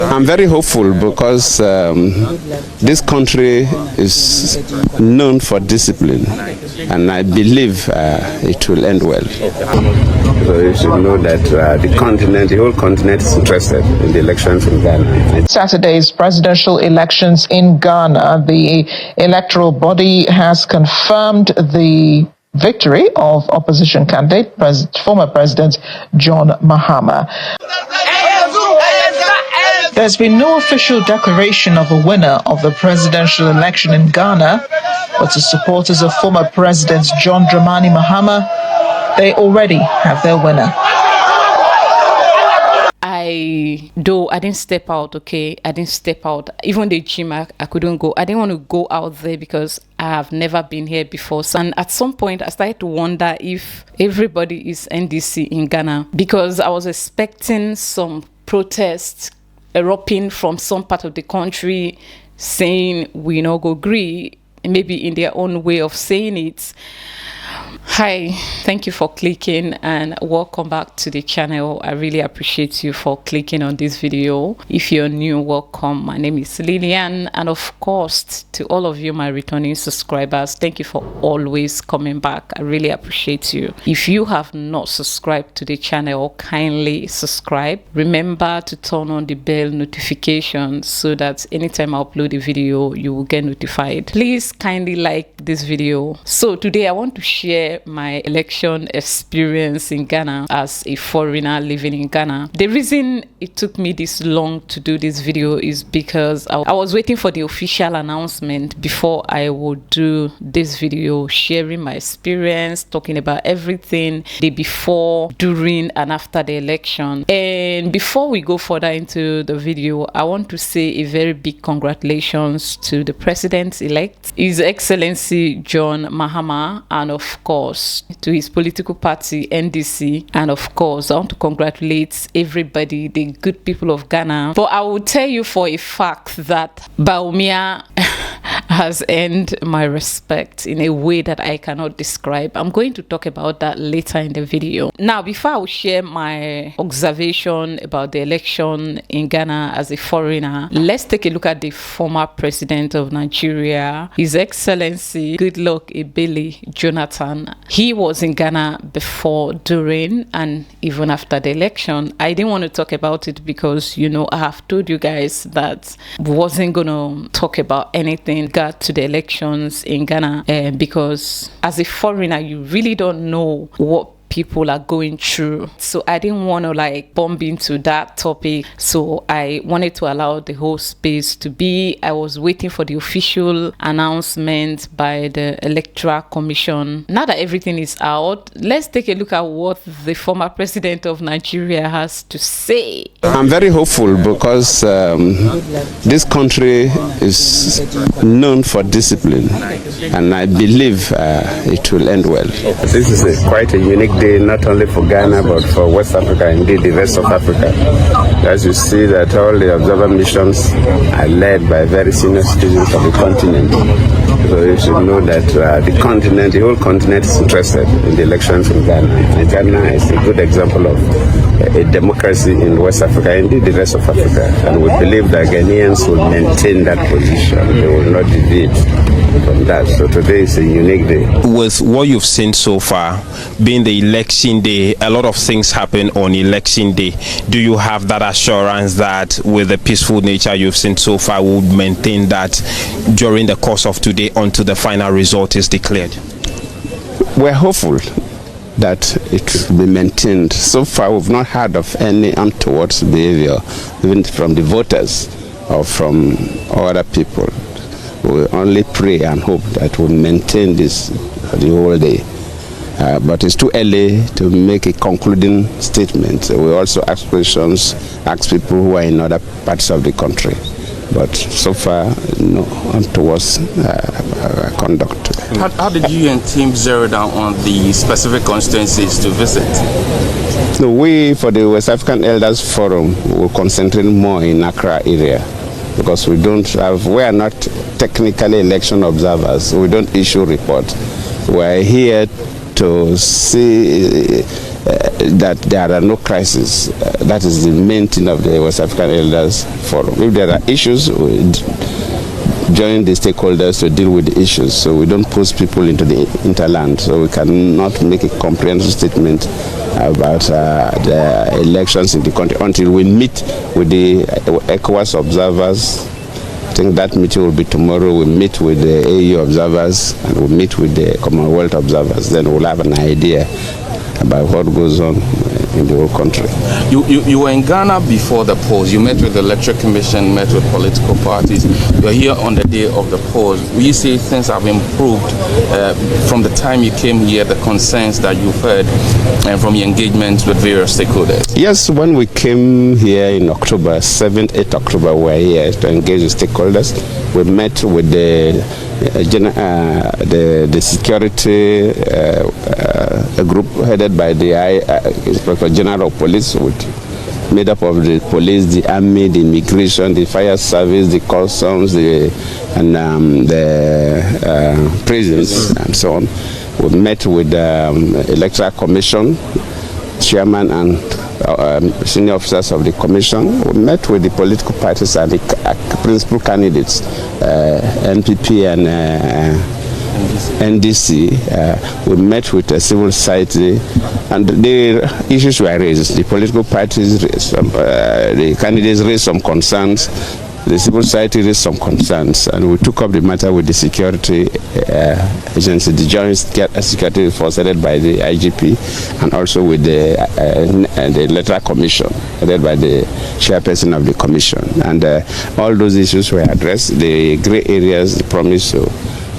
I'm very hopeful because this country is known for discipline, and I believe it will end well. So you should know that the whole continent is interested in the elections in Ghana. Saturday's presidential elections in Ghana, the electoral body has confirmed the victory of opposition candidate, former President John Mahama. There's been no official declaration of a winner of the presidential election in Ghana, but the supporters of former President John Dramani Mahama, they already have their winner. I didn't step out, okay? I didn't step out. Even the gym, I couldn't go. I didn't want to go out there because I have never been here before. So, and at some point, I started to wonder if everybody is NDC in Ghana, because I was expecting some protests erupting from some part of the country saying we no go agree, maybe in their own way of saying it. Hi, thank you for clicking and welcome back to the channel. I really appreciate you for clicking on this video. If you're new, welcome. My name is Lillian, and of course to all of you, my returning subscribers, thank you for always coming back. I really appreciate you. If you have not subscribed to the channel, kindly subscribe. Remember to turn on the bell notification so that anytime I upload a video, you will get notified. Please kindly like this video. So today I want to share my election experience in Ghana as a foreigner living in Ghana. The reason it took me this long to do this video is because I was waiting for the official announcement before I would do this video, sharing my experience, talking about everything the before, during and after the election. And before we go further into the video, I want to say a very big congratulations to the president-elect, His Excellency John Mahama, and of course to his political party NDC, and of course I want to congratulate everybody, the good people of Ghana. But I will tell you for a fact that Bawumia has earned my respect in a way that I cannot describe. I'm going to talk about that later in the video. Now, before I will share my observation about the election in Ghana as a foreigner, let's take a look at the former president of Nigeria, His Excellency Goodluck Ebele Jonathan. He was in Ghana before, during, and even after the election. I didn't want to talk about it because, you know, I have told you guys that I wasn't going to talk about anything got to the elections in Ghana because as a foreigner, you really don't know what people are going through. So I didn't want to like bump into that topic. So I wanted to allow the whole space to be. I was waiting for the official announcement by the Electoral Commission. Now that everything is out, let's take a look at what the former president of Nigeria has to say. I'm very hopeful because this country is known for discipline, and I believe it will end well. This is quite a unique day, not only for Ghana but for West Africa, indeed the rest of Africa. As you see that all the observer missions are led by very senior citizens of the continent. So you should know that the whole continent is interested in the elections in Ghana. And Ghana is a good example of a democracy in West Africa, indeed the rest of Africa. And we believe that Ghanaians will maintain that position. They will not deviate from that. So today is a unique day. With what you've seen so far, being the election day, a lot of things happen on election day. Do you have that assurance that with the peaceful nature you've seen so far, we'll maintain that during the course of today until the final result is declared? We're hopeful that it will be maintained. So far, we've not heard of any untoward behavior, even from the voters or from other people. We only pray and hope that we'll maintain this the whole day. But it's too early to make a concluding statement. We also ask questions, ask people who are in other parts of the country. But so far, no untoward conduct. How did you and team zero down on the specific constituencies to visit? No, we, for the West African Elders Forum, will concentrate more in Accra area because we are not technically election observers. We don't issue reports. We are here to see that there are no crises. That is the main thing of the West African Elders Forum. If there are issues, we join the stakeholders to deal with the issues. So we don't push people into the interland. So we cannot make a comprehensive statement about the elections in the country until we meet with the ECOWAS observers. I think that meeting will be tomorrow. We meet with the AU observers and we meet with the Commonwealth observers. Then we'll have an idea about what goes on in the whole country. You were in Ghana before the polls. You met with the Electoral Commission, met with political parties. You're here on the day of the polls. Will you say things have improved from the time you came here, the concerns that you've heard, and from your engagements with various stakeholders? Yes, when we came here in October, 7th, 8th October, we were here to engage with stakeholders. We met with the security group headed by the Inspector General of Police, made up of the police, the army, the immigration, the fire service, the customs, the prisons, and so on. We met with the Electoral Commission chairman and senior officers of the commission. We met with the political parties and the principal candidates, NPP and NDC. We met with civil society, and the issues were raised. The political parties raised the candidates raised some concerns. The civil society raised some concerns, and we took up the matter with the security agency, the Joint Security Force headed by the IGP, and also with the Electoral Commission headed by the chairperson of the commission. And all those issues were addressed. The grey areas promised so.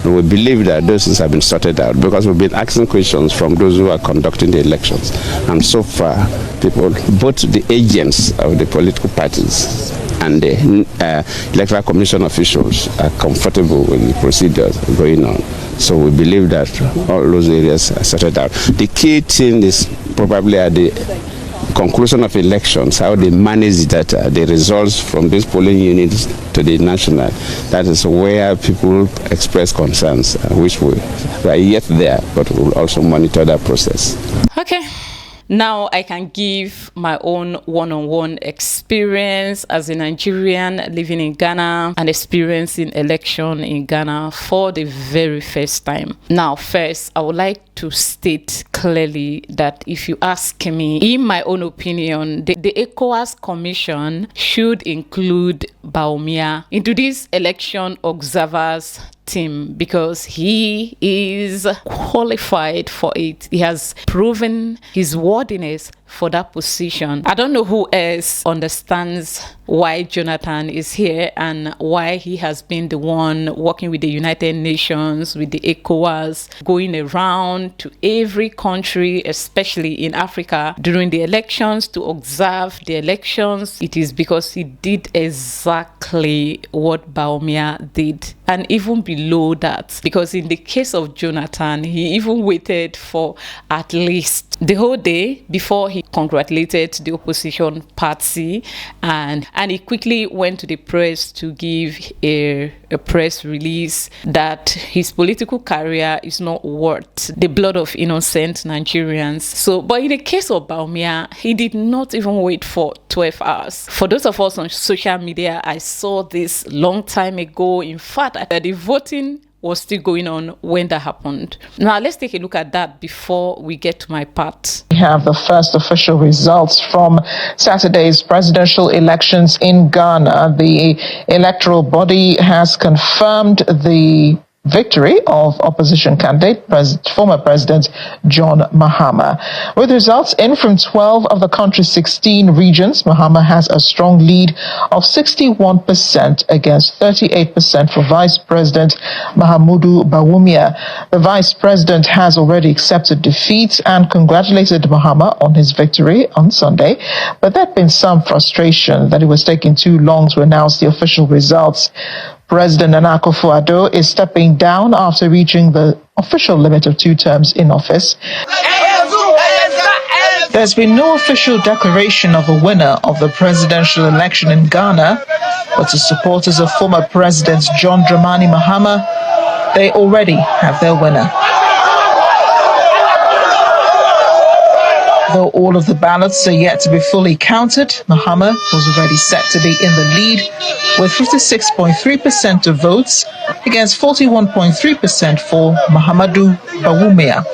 And we believe that those things have been sorted out because we've been asking questions from those who are conducting the elections. And so far, people, both the agents of the political parties and the Electoral Commission officials are comfortable with the procedures going on. So we believe that all those areas are sorted out. The key thing is probably at the conclusion of elections, how they manage the data, the results from these polling units to the national. That is where people express concerns, which we are yet there, but we will also monitor that process. Okay. Now I can give my own one-on-one experience as a Nigerian living in Ghana and experiencing election in Ghana for the very first time. Now, first, I would like to state clearly that if you ask me, in my own opinion, the ECOWAS Commission should include Bawumia into this election observers team because he is qualified for it. He has proven his worthiness for that position. I don't know who else understands why Jonathan is here and why he has been the one working with the United Nations, with the ECOWAS, going around to every country, especially in Africa, during the elections to observe the elections. It is because he did exactly what Bawumia did. And even below that, because in the case of Jonathan, he even waited for at least the whole day before he congratulated the opposition party, and he quickly went to the press to give a press release that his political career is not worth the blood of innocent Nigerians. So, but in the case of Bawumia, he did not even wait for 12 hours. For those of us on social media, I saw this long time ago. In fact, the voting was still going on when that happened. Now, let's take a look at that before we get to my part. We have the first official results from Saturday's presidential elections in Ghana. The electoral body has confirmed the victory of opposition candidate, former President John Mahama. With results in from 12 of the country's 16 regions, Mahama has a strong lead of 61% against 38% for Vice President Mahamudu Bawumia. The Vice President has already accepted defeat and congratulated Mahama on his victory on Sunday, but there had been some frustration that it was taking too long to announce the official results. President Nana Akufo-Addo is stepping down after reaching the official limit of 2 terms in office. There's been no official declaration of a winner of the presidential election in Ghana, but the supporters of former President John Dramani Mahama, they already have their winner. Though all of the ballots are yet to be fully counted, Mahama was already set to be in the lead with 56.3% of votes against 41.3% for Mahamudu Bawumia.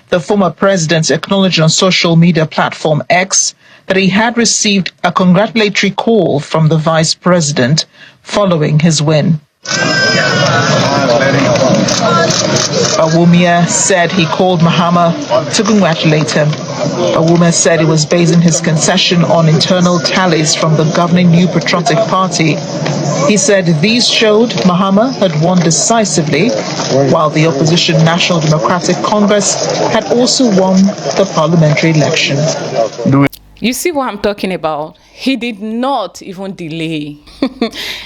The former president acknowledged on social media platform X that he had received a congratulatory call from the vice president following his win. Bawumia said he called Mahama to congratulate him. Bawumia said he was basing his concession on internal tallies from the governing New Patriotic Party. He said these showed Mahama had won decisively, while the opposition National Democratic Congress had also won the parliamentary election. You see what I'm talking about? He did not even delay.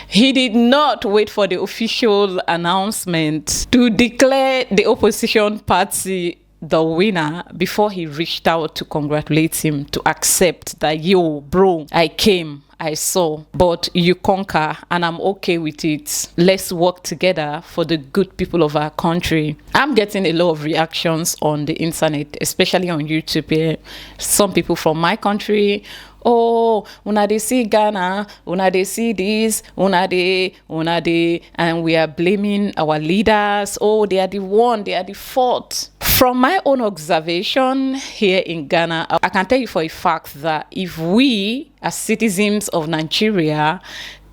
He did not wait for the official announcement to declare the opposition party the winner before he reached out to congratulate him, to accept that, yo, bro, I came, I saw, but you conquer and I'm okay with it. Let's work together for the good people of our country. I'm getting a lot of reactions on the internet, especially on YouTube here. Some people from my country, oh, una they see Ghana, una they see this, una they, and we are blaming our leaders. Oh, they are the one, they are the fault. From my own observation here in Ghana, I can tell you for a fact that if we, as citizens of Nigeria,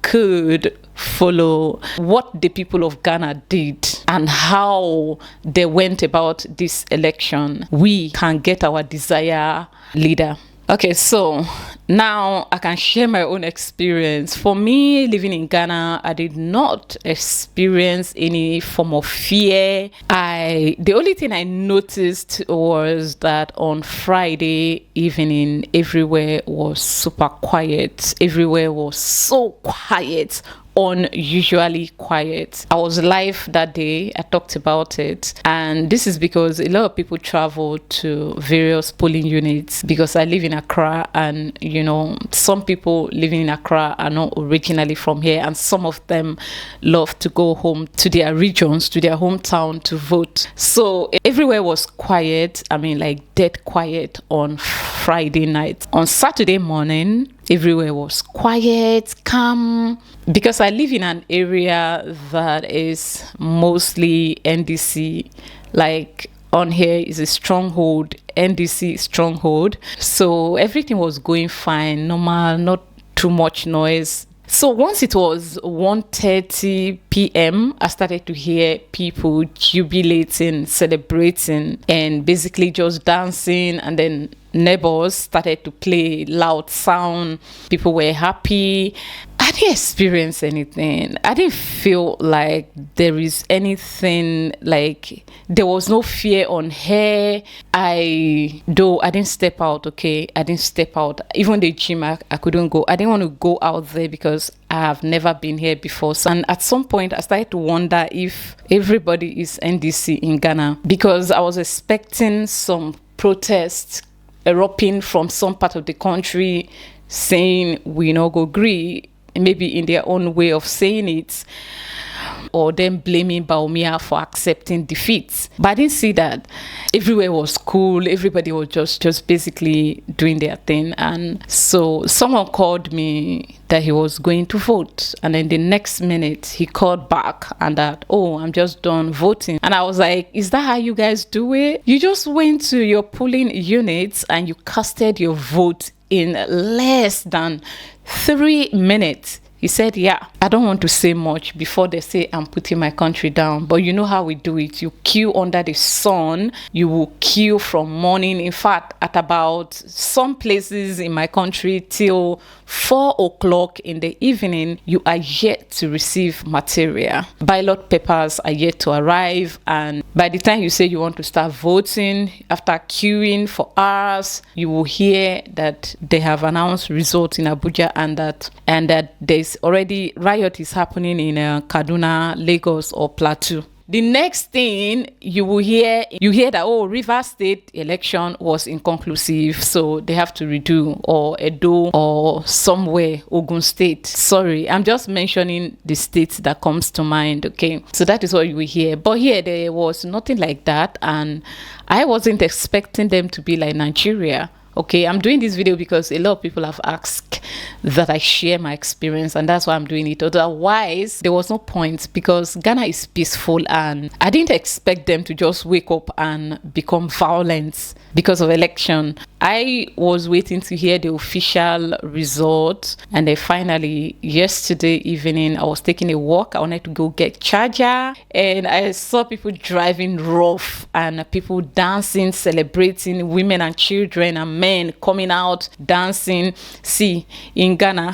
could follow what the people of Ghana did and how they went about this election, we can get our desired leader. Okay, so now I can share my own experience. For me, living in Ghana, I did not experience any form of fear. The only thing I noticed was that on Friday evening, everywhere was super quiet. Everywhere was so quiet, unusually quiet. I was live that day. I talked about it, and this is because a lot of people travel to various polling units because I live in Accra, and you know, some people living in Accra are not originally from here, and some of them love to go home to their regions, to their hometown to vote. So everywhere was quiet. I mean, like dead quiet on Friday night. On Saturday morning, everywhere was quiet, calm, because I live in an area that is mostly NDC. Like on here is a stronghold, NDC stronghold. So everything was going fine, normal, not too much noise. So once it was 1:30 p.m., I started to hear people jubilating, celebrating, and basically just dancing. And then neighbors started to play loud sound. People were happy. I didn't experience anything. I didn't feel like there is anything, like there was no fear on her. I didn't step out, okay? I didn't step out. Even the gym, I couldn't go. I didn't want to go out there because I have never been here before. So, and at some point, I started to wonder if everybody is NDC in Ghana, because I was expecting some protests erupting from some part of the country saying we no go agree, maybe in their own way of saying it, or them blaming Bawumia for accepting defeat. But I didn't see that. Everywhere was cool. Everybody was just basically doing their thing. And so someone called me that he was going to vote. And then the next minute he called back and that, oh, I'm just done voting. And I was like, is that how you guys do it? You just went to your polling units and you casted your vote in less than 3 minutes. He said, yeah, I don't want to say much before they say I'm putting my country down. But you know how we do it. You queue under the sun. You will queue from morning. In fact, at about some places in my country till 4 o'clock in the evening, you are yet to receive material. Ballot papers are yet to arrive. And by the time you say you want to start voting, after queuing for hours, you will hear that they have announced results in Abuja and that there's already riot is happening in Kaduna, Lagos, or Plateau. the next thing you hear that, oh, Rivers State election was inconclusive, so they have to redo, or Edo, or somewhere, Ogun State. Sorry, I'm just mentioning the states that comes to mind, okay? So that is what you will hear. But here, there was nothing like that, and I wasn't expecting them to be like Nigeria. Okay, I'm doing this video because a lot of people have asked that I share my experience, and that's why I'm doing it. Otherwise, there was no point, because Ghana is peaceful, and I didn't expect them to just wake up and become violent because of election. I was waiting to hear the official result, and then finally, yesterday evening, I was taking a walk. I wanted to go get charger, and I saw people driving rough, and people dancing, celebrating, women and children and men coming out dancing. See, in Ghana,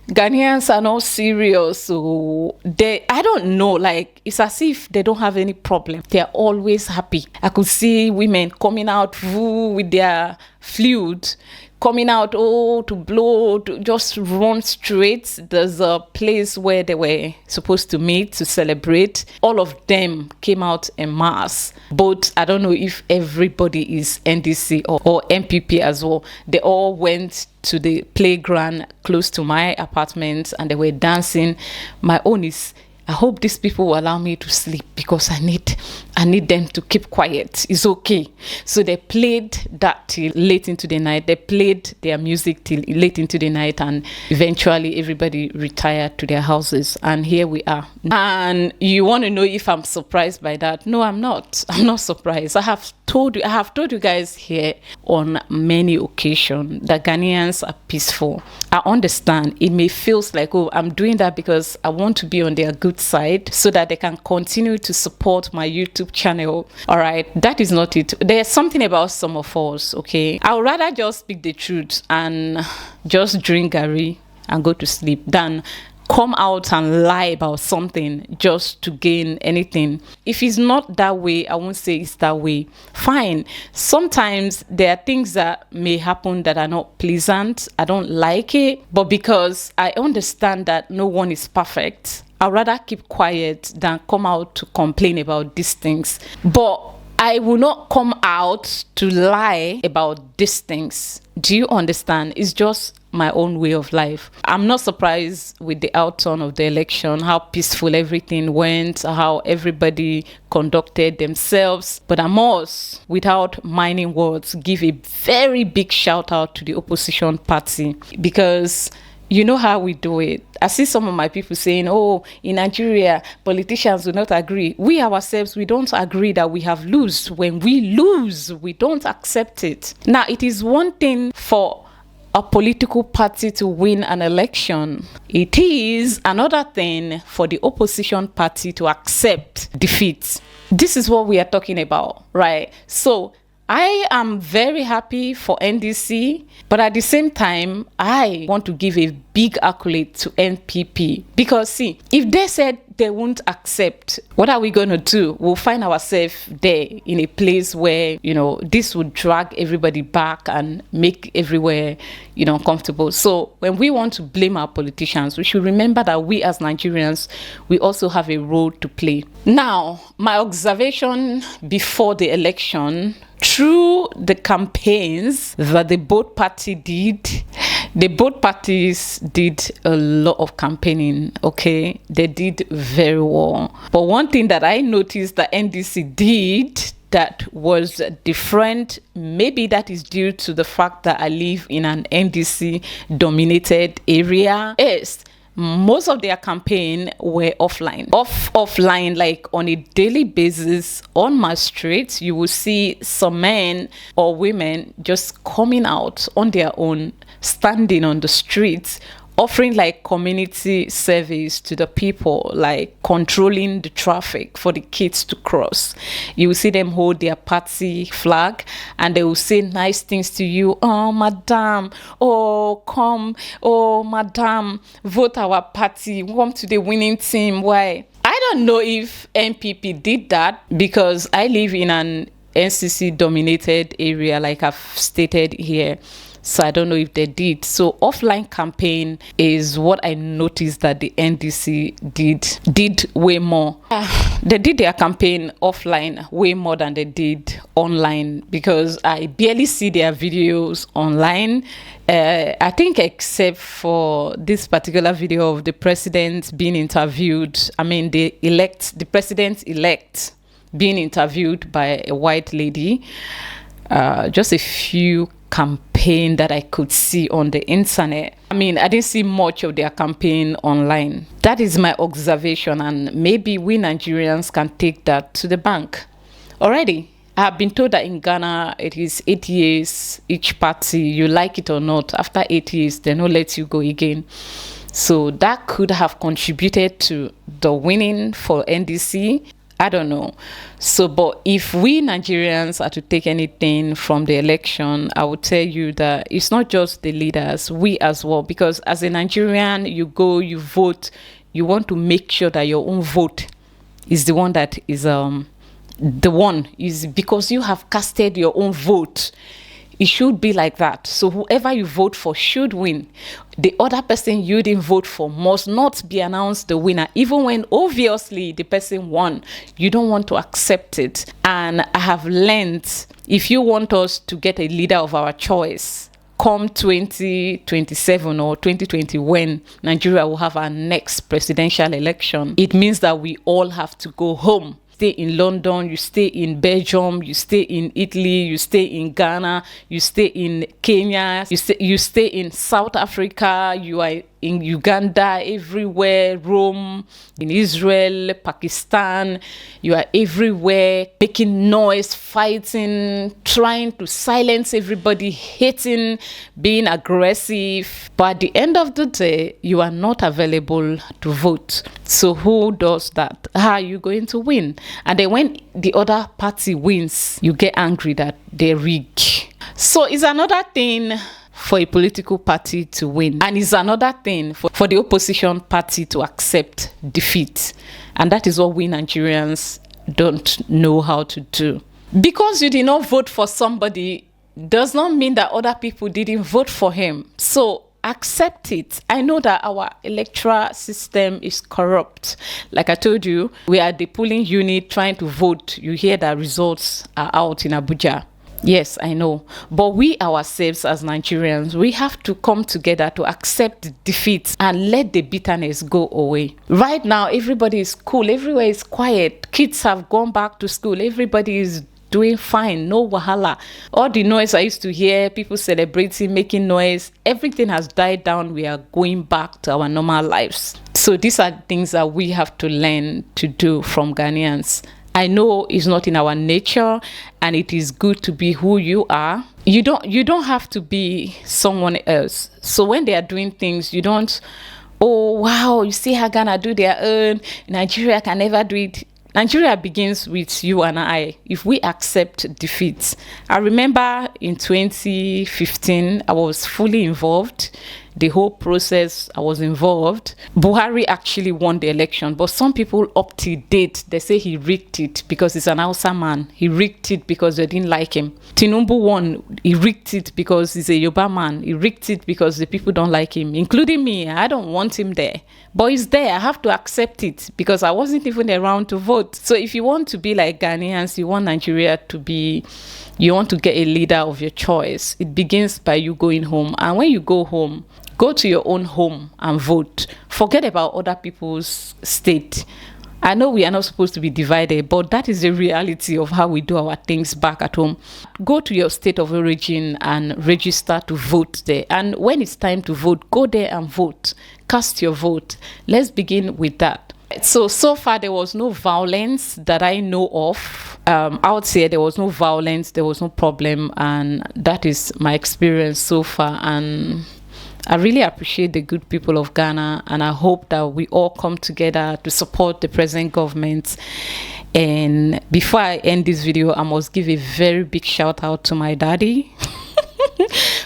Ghanaians are not serious, so I don't know, like, it's as if they don't have any problem. They're always happy. I could see women coming out with their flute, coming out, to blow, to just run straight. There's a place where they were supposed to meet to celebrate. All of them came out en masse. But I don't know if everybody is NDC or MPP as well. They all went to the playground close to my apartment, and they were dancing. My own is, I hope these people will allow me to sleep, because I need them to keep quiet. It's okay. So they played that till late into the night. They played their music till late into the night, and eventually everybody retired to their houses. And here we are. And you want to know if I'm surprised by that? No, I'm not. I'm not surprised. I have told you guys here on many occasions that Ghanaians are peaceful. I understand it may feel like, oh, I'm doing that because I want to be on their good side so that they can continue to support my YouTube channel. All right, that is not it. There's something about some of us, okay? I would rather just speak the truth and just drink garri and go to sleep than come out and lie about something just to gain anything. If it's not that way, I won't say it's that way. Fine. Sometimes there are things that may happen that are not pleasant. I don't like it, but because I understand that no one is perfect, I'd rather keep quiet than come out to complain about these things. But I will not come out to lie about these things. Do you understand? It's just my own way of life. I'm not surprised with the outcome of the election, how peaceful everything went, how everybody conducted themselves. But I must, without mining words, give a very big shout out to the opposition party, because you know how we do it. I see some of my people saying, oh, in Nigeria, politicians do not agree. We ourselves, we don't agree that we have lost. When we lose, we don't accept it. Now, it is one thing for a political party to win an election. It is another thing for the opposition party to accept defeat. This is what we are talking about, right? So I am very happy for NDC, but at the same time, I want to give a big accolade to NPP, because see, if they said they won't accept, what are we going to do? We'll find ourselves there in a place where, this would drag everybody back and make everywhere, uncomfortable. So when we want to blame our politicians, we should remember that we as Nigerians, we also have a role to play. Now, my observation before the election, through the campaigns that the both parties did a lot of campaigning, okay? They did very well. But one thing that I noticed that NDC did that was different, maybe that is due to the fact that I live in an NDC dominated area, is most of their campaign were offline, like on a daily basis. On my streets, you will see some men or women just coming out on their own, standing on the streets, offering like community service to the people, like controlling the traffic for the kids to cross. You will see them hold their party flag and they will say nice things to you. Oh, madam. Oh, come. Oh, madam. Vote our party. Come to the winning team. Why? I don't know if NPP did that, because I live in an NCC dominated area, like I've stated here. So I don't know if they did. So offline campaign is what I noticed that the NDC did way more. They did their campaign offline way more than they did online, because I barely see their videos online. I think except for this particular video of the president being interviewed, I mean the president-elect being interviewed by a white lady. Just a few campaign that I could see on the internet. I mean, I didn't see much of their campaign online. That is my observation, and maybe we Nigerians can take that to the bank. Already, I have been told that in Ghana, it is 8 years each party. You like it or not, after 8 years, they don't let you go again. So that could have contributed to the winning for NDC. I don't know. So, but if we Nigerians are to take anything from the election, I would tell you that it's not just the leaders, we as well. Because as a Nigerian, you go, you vote, you want to make sure that your own vote is the one that is because you have casted your own vote. It should be like that. So whoever you vote for should win. The other person you didn't vote for must not be announced the winner, even when obviously the person won. You don't want to accept it. And I have learned, if you want us to get a leader of our choice, come 2027 or 2020, when Nigeria will have our next presidential election, it means that we all have to go home. Stay in London, you stay in Belgium, you stay in Italy, you stay in Ghana, you stay in Kenya, you stay in South Africa, you are in Uganda, everywhere, Rome, in Israel, Pakistan, you are everywhere, making noise, fighting, trying to silence everybody, hating, being aggressive. But at the end of the day, you are not available to vote. So who does that? How are you going to win? And then when the other party wins, you get angry that they rig. So it's another thing for a political party to win, and it's another thing for the opposition party to accept defeat. And that is what we Nigerians don't know how to do. Because you did not vote for somebody does not mean that other people didn't vote for him. So accept it. I know that our electoral system is corrupt. Like I told you, we are the polling unit trying to vote. You hear that results are out in Abuja. Yes, I know. But we ourselves as Nigerians, we have to come together to accept defeat and let the bitterness go away. Right now, everybody is cool. Everywhere is quiet. Kids have gone back to school. Everybody is doing fine. No wahala. All the noise I used to hear, people celebrating, making noise, everything has died down. We are going back to our normal lives. So these are things that we have to learn to do from Ghanaians. I know it's not in our nature, and it is good to be who you are. You don't have to be someone else. So when they are doing things, you don't, oh wow, you see how Ghana do their own, Nigeria can never do it. Nigeria begins with you and I. If we accept defeat. I remember in 2015, I was fully involved. The whole process, I was involved. Buhari actually won the election, but some people up to date, they say he rigged it because he's an Hausa man. He rigged it because they didn't like him. Tinubu won, he rigged it because he's a Yoruba man. He rigged it because the people don't like him, including me. I don't want him there. But he's there. I have to accept it because I wasn't even around to vote. So if you want to be like Ghanaians, you want Nigeria to be, you want to get a leader of your choice, it begins by you going home. And when you go home, go to your own home and vote. Forget about other people's state. I know we are not supposed to be divided, but that is the reality of how we do our things back at home. Go to your state of origin and register to vote there. And when it's time to vote, go there and vote. Cast your vote. Let's begin with that. So far, there was no violence that I know of. Out here, there was no violence, there was no problem. And that is my experience so far. And I really appreciate the good people of Ghana, and I hope that we all come together to support the present government. And before I end this video, I must give a very big shout out to my daddy,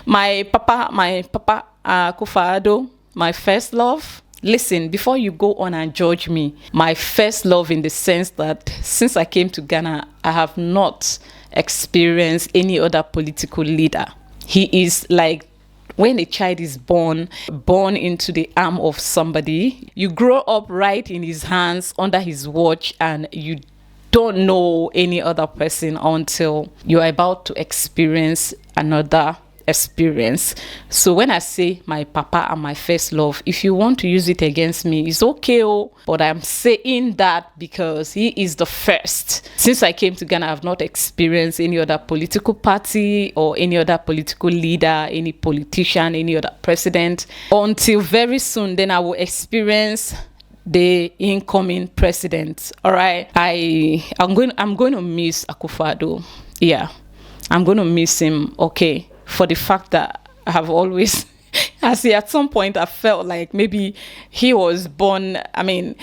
my papa, Kufado, my first love. Listen, before you go on and judge me, my first love in the sense that since I came to Ghana, I have not experienced any other political leader. He is like when a child is born into the arm of somebody, you grow up right in his hands, under his watch, and you don't know any other person until you're about to experience another experience. So when I say my papa and my first love, if you want to use it against me, it's okay, but I'm saying that because he is the first. Since I came to Ghana, I've not experienced any other political party or any other political leader, any politician, any other president, until very soon then I will experience the incoming president. All right, I'm going to miss Akufo-Addo. Yeah, I'm going to miss him, okay, for the fact that I have always at some point I felt like maybe he was born. I mean,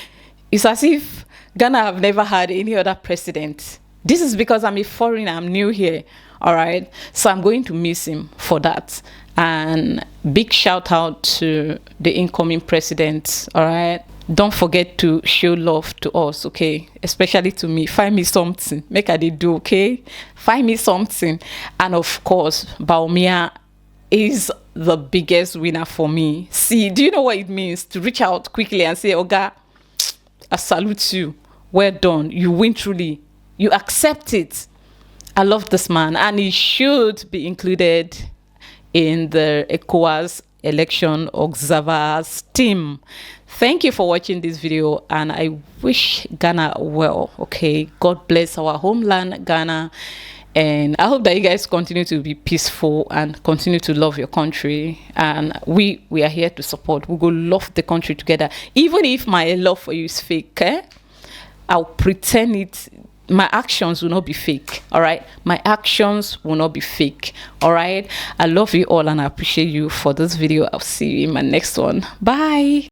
it's as if Ghana have never had any other president. This is because I'm a foreigner, I'm new here. All right, so I'm going to miss him for that. And big shout out to the incoming president. All right, don't forget to show love to us, okay, especially to me. Find me something, make I dey do, okay, find me something. And of course, Bawumia is the biggest winner for me. See, do you know what it means to reach out quickly and say, Oga, I salute you, well done, you win truly, you accept it. I love this man, and he should be included in the ECOWAS election observers team. Thank you for watching this video, and I wish Ghana well, okay? God bless our homeland, Ghana, and I hope that you guys continue to be peaceful and continue to love your country. And we are here to support. We go love the country together. Even if my love for you is fake, I'll pretend it. My actions will not be fake, all right? My actions will not be fake, all right? I love you all, and I appreciate you for this video. I'll see you in my next one. Bye.